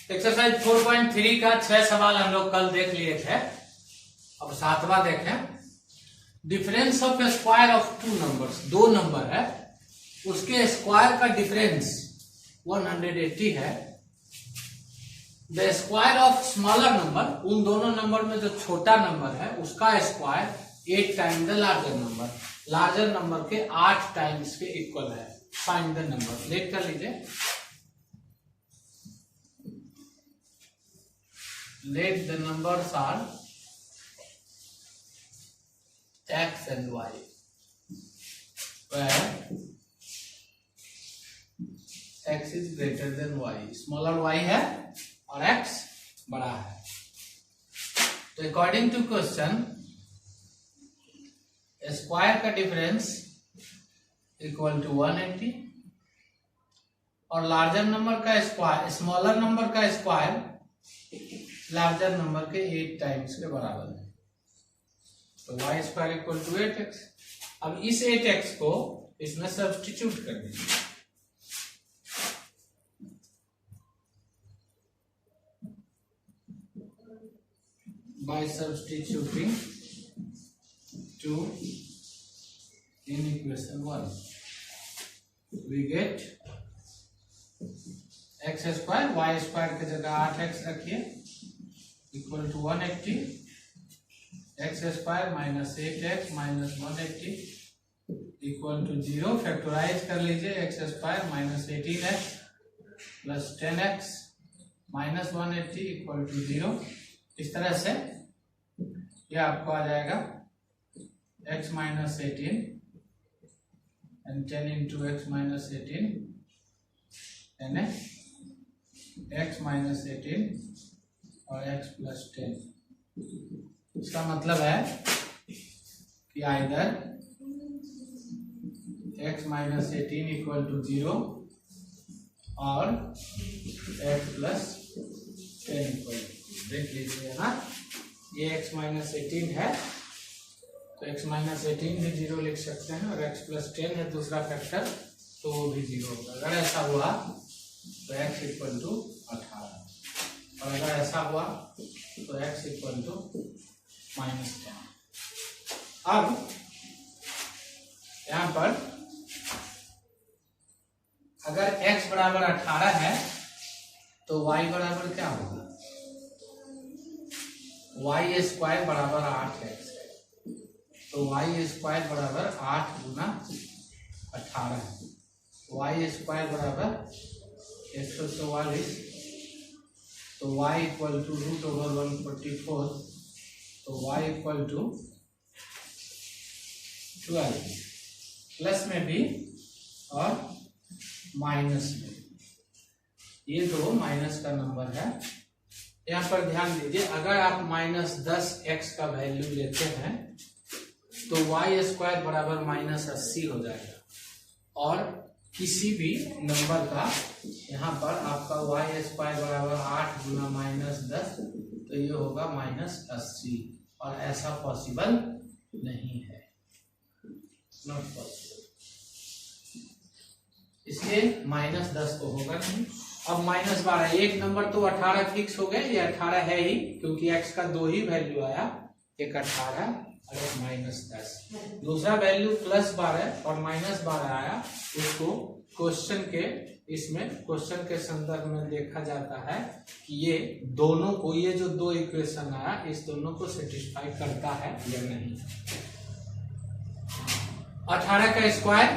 Exercise 4.3 का 6 सवाल हम लोग कल देख लिए थे। अब 7वां देखें। Difference of square of two numbers, दो नंबर है उसके स्क्वायर का डिफरेंस 180 है। The square of smaller number, उन दोनों नंबर में जो छोटा नंबर है उसका square 8 time the larger number, larger number के 8 टाइम्स के इक्वल है। Find the number. लेट कर लीजिए। Let the numbers are x and y, where x is greater than y, smaller y है और x बड़ा है। तो अकॉर्डिंग टू क्वेश्चन स्क्वायर का डिफरेंस इक्वल टू 180 और लार्जर नंबर का स्क्वायर स्मॉलर नंबर का स्क्वायर लार्जर नंबर के 8 टाइम्स के बराबर है। तो y square equal to 8x। अब इस 8x को इसमें सब्स्टिट्यूट कर दीजिए। By substituting 2 in equation 1 we get x square, y square की जगह 8x रखिए equal to 180, x square minus 8x minus 180 equal to 0। Factorise कर लीजिए। X square minus 18x plus 10x minus 180 equal to 0। इस तरह से यह आपको आ जाएगा x minus 18 and 10 into x minus 18 यानी x माइनस 18 और x प्लस 10। इसका मतलब है कि either x minus 18 equal to 0 और x प्लस 10 इक्वल टू। देख लीजिए यहाँ ये x माइनस 18 है तो x माइनस 18 भी 0 लिख सकते हैं और x प्लस 10 है दूसरा फैक्टर तो वो भी 0 होगा। अगर ऐसा हुआ तो x इक्वल टू 18 और अगर ऐसा हुआ तो x इक्वल टू माइनस 10। अब यहां पर अगर x बराबर 18 है तो y बराबर क्या होगा? y स्क्वायर बराबर 8x है तो y स्क्वायर बराबर 8 गुना 18 है। y स्क्वायर बराबर 144 तो y equal to root over 144 तो y इक्वल टू 12 प्लस में भी और माइनस में। ये दो माइनस का नंबर है। यहाँ पर ध्यान दीजिए, अगर आप माइनस 10x का वैल्यू लेते हैं तो y स्क्वायर बराबर माइनस 80 हो जाएगा और किसी भी नंबर का यहाँ पर आपका y स्क्वायर बराबर 8 गुना माइनस 10 तो ये होगा माइनस 80 और ऐसा पॉसिबल नहीं है, नॉट पॉसिबल। इसलिए माइनस 10 तो होगा नहीं। अब माइनस 12, एक नंबर तो 18 फिक्स हो गए, ये 18 है ही क्योंकि x का दो ही वैल्यू आया, एक 18 और एक माइनस 10। दूसरा वैल्यू प्लस 12 और माइनस 12 आया, उसको क्वेश्चन के इसमें क्वेश्चन के संदर्भ में देखा जाता है कि ये दोनों को, ये जो दो इक्वेशन आया इस दोनों को सेटिस्फाई करता है या नहीं। 18 का स्क्वायर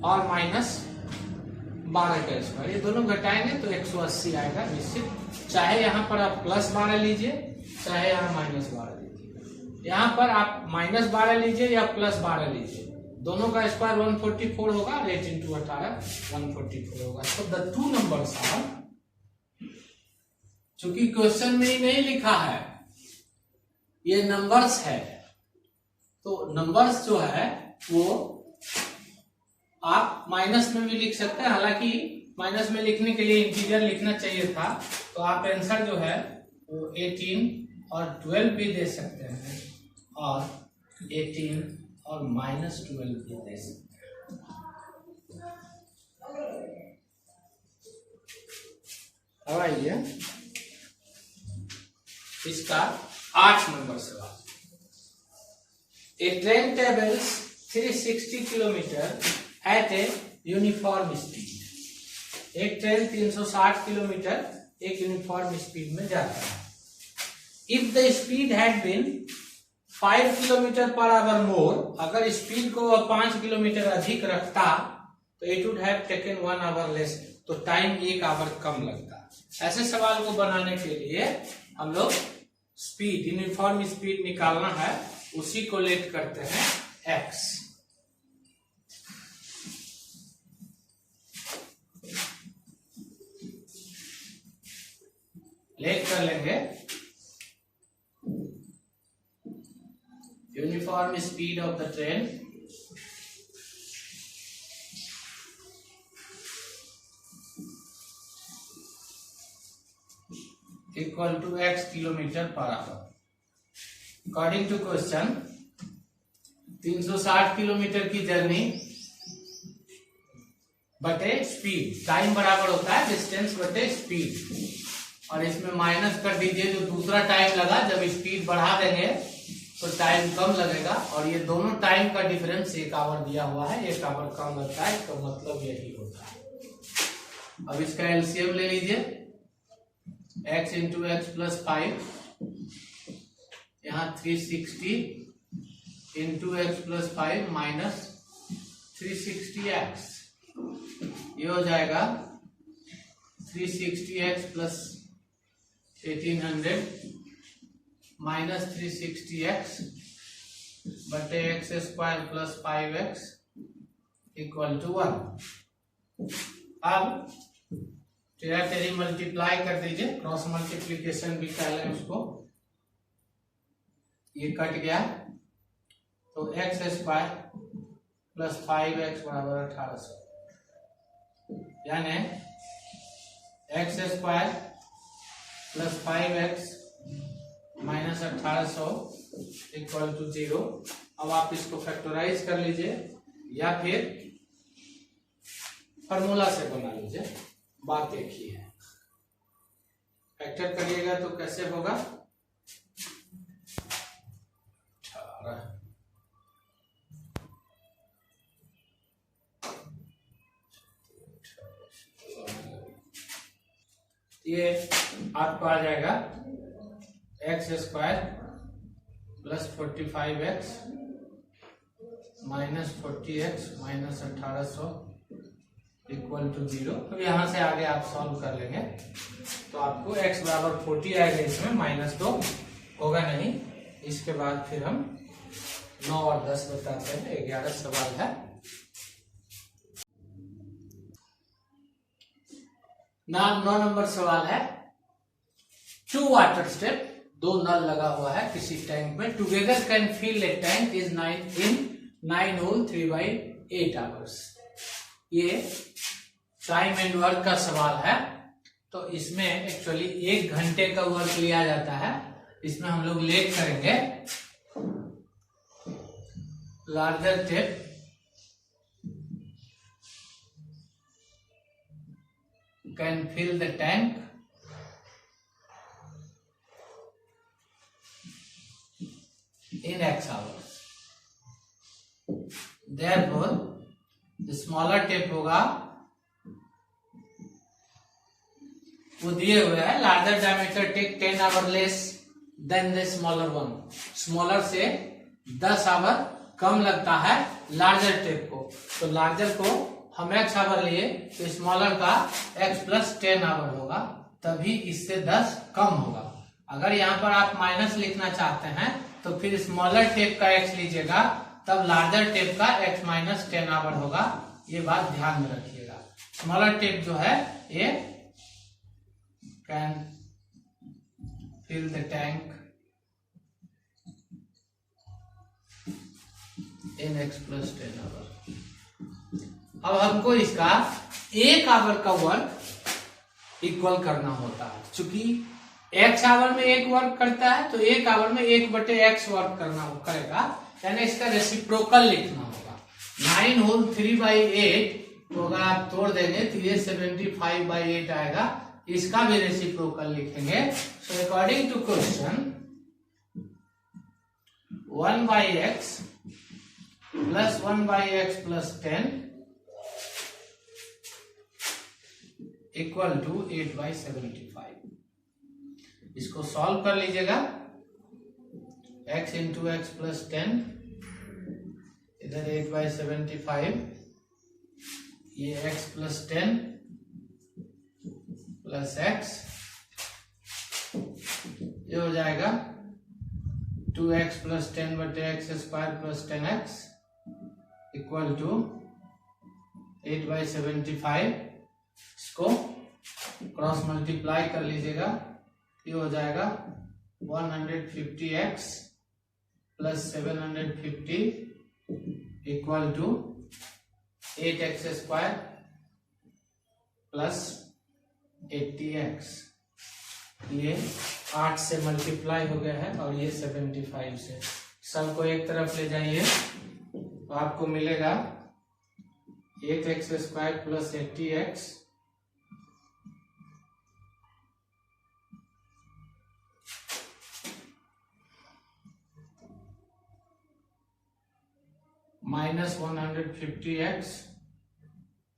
और माइनस 12 का स्क्वायर ये दोनों घटाएंगे तो 180 आएगा निश्चित। चाहे यहाँ पर आप प्लस 12 लीजिए चाहे यहाँ माइनस 12 लीजिए। यहाँ पर आप माइनस 12 लीजिए या प्लस 12 लीजिए, दोनों का स्क्वायर 144 होगा। 8 इंटू 18 144 होगा। तो द टू नंबर्स आर, चूंकि क्वेश्चन में ही नहीं लिखा है ये नंबर्स है तो नंबर्स जो है वो आप माइनस में भी लिख सकते हैं। हालांकि माइनस में लिखने के लिए इंटीजर लिखना चाहिए था तो आप आंसर जो है वो 18 और 12 भी दे सकते हैं और 18 और माइनस 12 भी दे सकते हैं। अब आइए इसका 8 नंबर सवाल। A train travels 360 kilometre at a uniform speed. एक ट्रेन 360 किलोमीटर एक यूनिफॉर्म स्पीड में जाता है। If the speed had been 5 kilometre per hour more, अगर स्पीड को 5 किलोमीटर अधिक रखता तो it would have taken 1 hour less, तो टाइम 1 आवर कम लगता। ऐसे सवाल को बनाने के लिए हम लोग स्पीड, यूनिफॉर्म स्पीड निकालना है, उसी को लेट करते हैं x। लेट कर लेंगे uniform speed of the train equal to x kilometre per hour. According to question 360 kilometre की जर्नी बटे स्पीड, टाइम बराबर होता है डिस्टेंस बटे स्पीड, और इसमें माइनस कर दीजिए जो दूसरा टाइम लगा। जब स्पीड बढ़ा देंगे तो टाइम कम लगेगा, और ये दोनों टाइम का डिफरेंस 1 आवर दिया हुआ है, 1 आवर कम लगता है, तो मतलब यही होता है। अब इसका एलसीएम ले लीजिए, x इंटू एक्स प्लस 5, यहाँ 360 into x plus 5 minus 360x, ये हो जाएगा 360x प्लस 1800 माइनस 360x बटे x square plus 5x equal to 1। अब टेरा टेरी मल्टीप्लाई कर दीजिए, क्रॉस मल्टीप्लीकेशन भी कह लें उसको। ये कट गया तो एक्स स्क्वायर प्लस 5x बराबर 1800, यानी x square plus 5x minus 1800 equal to 0। अब आप इसको फैक्टराइज कर लीजिए या फिर फॉर्मूला से बना लीजिए, बात एक ही है। फैक्टर करिएगा तो कैसे होगा, 18 ये आपको आ जाएगा x square plus 45x minus 40x minus 1800 equal to 0। अब यहाँ से आगे आप सॉल्व कर लेंगे तो आपको x बराबर 40 आएगा, इसमें माइनस तो होगा नहीं। इसके बाद फिर हम 9 और 10 बताते हैं, 11 सवाल है। नाम 9 नंबर सवाल है, 2 वाटर स्टेप, 2 नल लगा हुआ है किसी टैंक में, together can fill a tank is 9 whole 3/8 hours. ये टाइम एंड वर्क का सवाल है, तो इसमें एक्चुअली 1 घंटे का वर्क लिया जाता है। इसमें हम लोग लेट करेंगे larger tap can fill the tank in x hours, therefore the smaller tape होगा, वो दिए हुए है larger diameter take 10 hour less than the smaller one. Smaller से 10 आवर कम लगता है लार्जर टेप को, तो लार्जर को हम x आवर लिए तो स्मॉलर का x प्लस 10 आवर होगा, तभी इससे 10 कम होगा। अगर यहाँ पर आप माइनस लिखना चाहते हैं तो फिर स्मॉलर टेप का x लीजिएगा, तब लार्जर टेप का x माइनस 10 आवर होगा। ये बात ध्यान में रखिएगा। स्मॉलर टेप जो है ये can fill the tank in x plus 10 hour. अब हमको इसका 1 आवर का वर्क इक्वल करना होता है, चूंकि x आवर में 1 वर्क करता है तो 1 आवर में 1/x वर्क करना करेगा, यानी इसका रेसिप्रोकल लिखना होगा। 9 होल 3/8 तो अगर आप तोड़ देंगे तो ये 75/8 आएगा, इसका भी रेसिप्रोकल लिखेंगे। So according to question 1/x plus 1/x plus 10 equal to 8/75। इसको सॉल्व कर लीजिएगा। x इंटू एक्स प्लस 10, इधर 8/75, ये x प्लस 10 प्लस x, ये हो जाएगा 2x प्लस 10 बटे x square plus 10x equal to 8/75। इसको क्रॉस मल्टीप्लाई कर लीजिएगा, ये हो जाएगा 150x plus 750 equal to 8x square plus 80x। ये 8 से मल्टीप्लाई हो गया है और ये 75 से। सबको एक तरफ ले जाइए तो आपको मिलेगा 8x square plus 80x minus 150x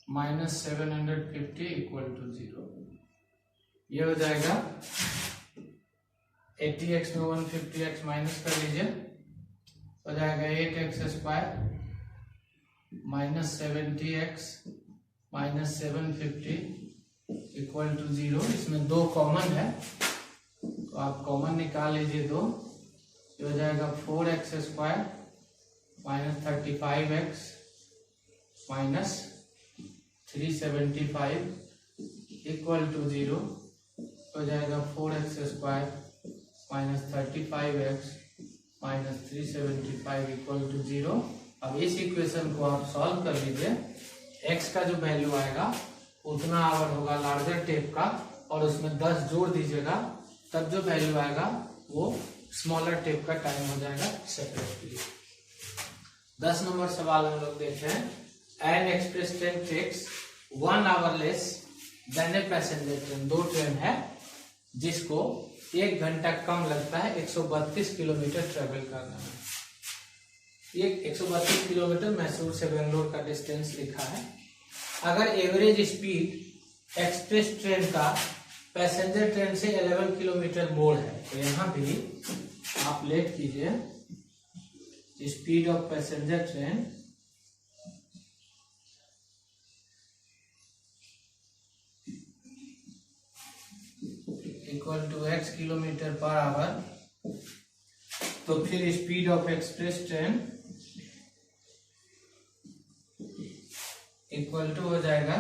minus 750 equal to 0। ये हो जाएगा 80x में 150x माइनस कर लीजिए, हो जाएगा 8x square minus 70x minus 750 equal to 0। इसमें 2 कॉमन है तो आप कॉमन निकाल लीजिए 2। ये हो जाएगा 4x square minus 35x minus 375 equal to 0। हो जाएगा 4x square minus 35x minus 375 equal to 0। अब इस इक्वेशन को आप सॉल्व कर लीजिए। x का जो वैल्यू आएगा उतना आवर होगा लार्जर टेप का, और उसमें 10 जोड़ दीजिएगा, तब जो वैल्यू आएगा वो स्मॉलर टेप का टाइम हो जाएगा सेपरेटली। 10 नंबर सवाल हम लोग देख रहे हैं। An express train takes 1 hour less than a passenger train. 2 train है जिसको 1 घंटा कम लगता है 132 किलोमीटर ट्रेवल करना है। ये 132 किलोमीटर मैसूर से बेंगलोर का डिस्टेंस लिखा है। अगर एवरेज स्पीड एक्सप्रेस ट्रेन का पैसेंजर ट्रेन से 11 किलोमीटर मोर है, तो यहाँ भी आप लेट कीजिए speed of passenger train equal to x kilometre per hour, तो फिर speed of express train equal to हो जाएगा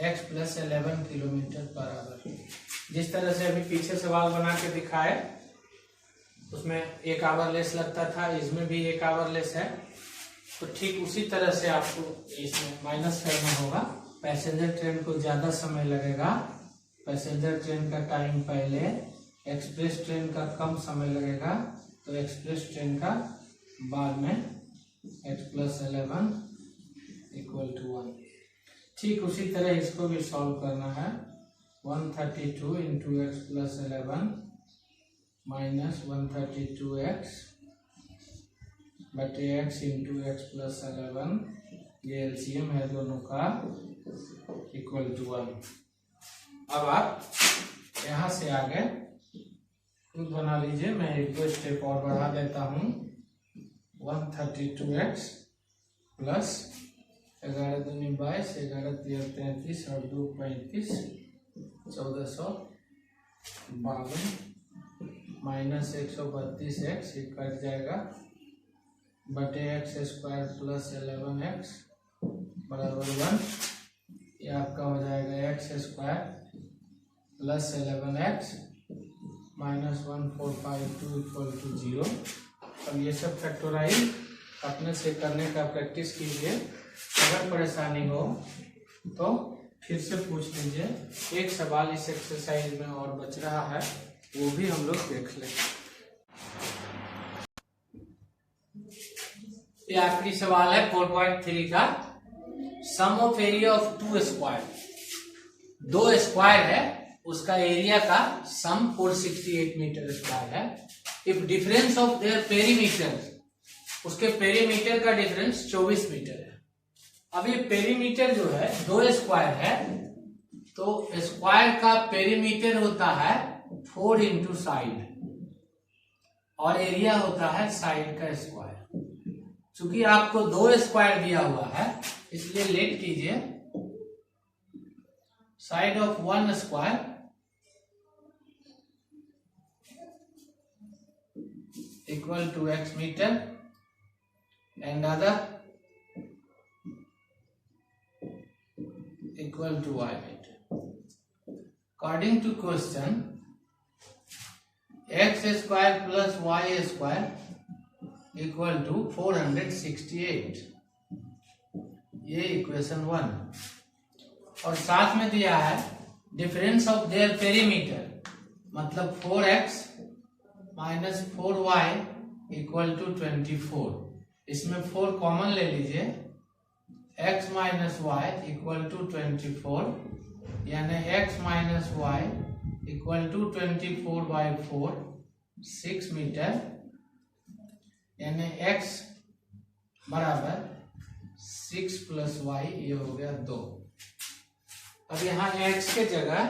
x plus 11 kilometre per hour. जिस तरह से अभी पीछे सवाल बना के दिखाए उसमें 1 आवर लेस लगता था, इसमें भी 1 आवर लेस है, तो ठीक उसी तरह से आपको इसमें माइनस करना होगा। पैसेंजर ट्रेन को ज्यादा समय लगेगा, पैसेंजर ट्रेन का टाइम पहले, एक्सप्रेस ट्रेन का कम समय लगेगा, तो एक्सप्रेस ट्रेन का बाद में x प्लस 11 इक्वल टू 1। ठीक उसी तरह इसको भी सॉल्व करना है। 132 into x plus 11 minus 132x बटे x इंटू एक्स प्लस 11, ये एलसीएम है दोनों का, इक्वल टू 1। अब आप यहाँ से आगे खुद बना लीजिए, मैं एक 2 स्टेप और बढ़ा देता हूँ। 132x प्लस 11 दूनी 22, 11 तिया 33 और 2 35, 1452 माइनस 132x, ये कट जाएगा, बटे एक्स स्क्वायर प्लस 11x बराबर 1। ये आपका हो जाएगा x square plus 11x minus 1452 equal to 0। अब ये सब फैक्टोराइज अपने से करने का प्रैक्टिस कीजिए। अगर परेशानी हो तो फिर से पूछ लीजिए। एक सवाल इस एक्सरसाइज में और बच रहा है, वो भी हम लोग देख लें। ये आखिरी सवाल है 4.3 का। सम ऑफ एरिया ऑफ 2 स्क्वायर। दो स्क्वायर है उसका एरिया का सम 468 मीटर स्क्वायर है। If difference of their perimeter, उसके पेरीमीटर का डिफरेंस 24 मीटर है। अब ये पेरीमीटर जो है दो स्क्वायर है तो स्क्वायर का पेरीमीटर होता है 4 इंटू साइड और एरिया होता है साइड का स्क्वायर। चूंकि आपको दो स्क्वायर दिया हुआ है इसलिए लेट कीजिए side of one square equal to x metre and other equal to y metre. According to question x square plus y square equal to 468, ये इक्वेशन 1। और साथ में दिया है डिफरेंस ऑफ देयर पेरीमीटर, मतलब 4x minus 4y equal to 24। इसमें 4 common ले लीजिए, x minus y equal to 24, यानी x minus y equal to 24/4 6 metre, यानी x बराबर 6 प्लस वाई, ये हो गया 2। अब यहाँ x के जगह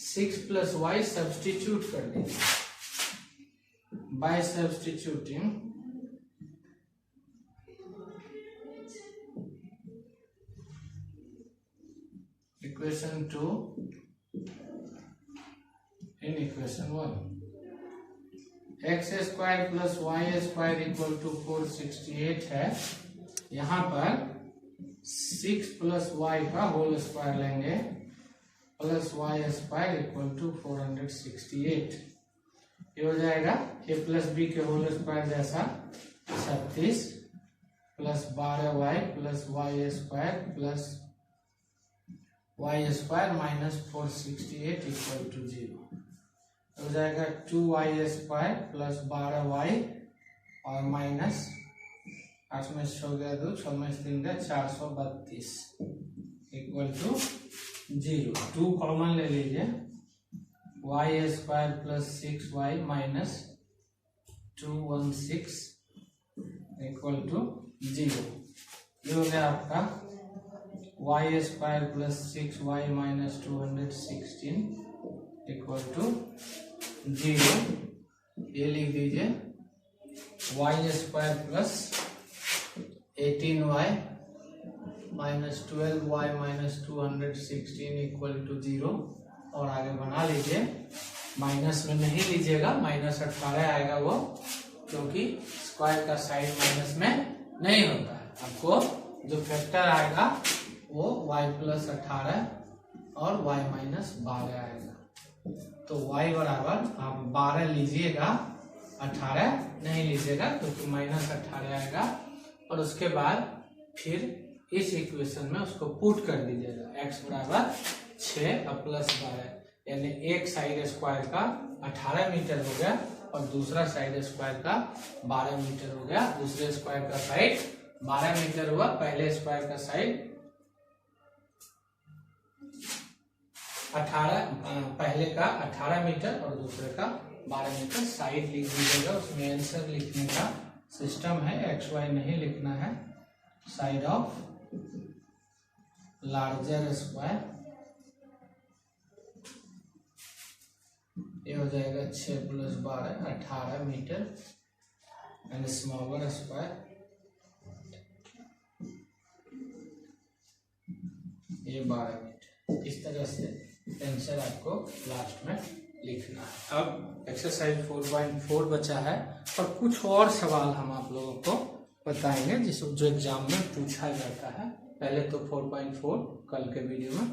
6 प्लस वाई सब्स्टिट्यूट कर दीजिए by substituting equation 2 in equation 1। X square plus y square equal to 468 है। यहाँ पर 6 प्लस वाई का होल स्क्वायर लेंगे plus y square equal to 468। ये हो जाएगा a प्लस बी के होल स्क्वायर जैसा 36 plus 12y plus y square plus y square minus 468 equal to 0। हो जाएगा 2y स्क्वायर प्लस 12y और माइनस 8 में 6 गया 2, 6 में 3 गया 432 इक्वल टू 0। 2 कॉमन ले लीजिए, y square plus 6y minus 216 equal to 0। ये हो गया आपका y square plus 6y minus 216 equal to 0। ये लिख दीजिए y square plus 18y minus 12y minus 216 equal to 0। और आगे बना लीजिए, माइनस में नहीं लीजिएगा, माइनस 18 आएगा वो, क्योंकि स्क्वायर का साइड माइनस में नहीं होता है। आपको जो फैक्टर आएगा वो y प्लस 18 और y माइनस 12 आएगा। तो y बराबर आप 12 लीजिएगा, 18 नहीं लीजिएगा क्योंकि माइनस 18 आएगा। और उसके बाद फिर इस इक्वेशन में उसको पुट कर दीजिएगा, x बराबर 6 और प्लस 12, यानी एक साइड स्क्वायर का 18 मीटर हो गया और दूसरा साइड स्क्वायर का 12 मीटर हो गया। दूसरे स्क्वायर का साइड 12 मीटर हुआ, पहले स्क्वायर का साइड 18, पहले का 18 मीटर और दूसरे का 12 मीटर। साइड लिख दीजिएगा, उसमें आंसर लिखने का सिस्टम है, एक्स वाई नहीं लिखना है। साइड ऑफ लार्जर स्क्वायर, ये हो जाएगा 6 plus 12 18 metre and smaller square ये 12 मीटर। इस तरह से आंसर आपको लास्ट में लिखना है। अब एक्सरसाइज 4.4 बचा है और कुछ और सवाल हम आप लोगों को बताएंगे जो एग्जाम में पूछा जाता है। पहले तो 4.4 कल के वीडियो में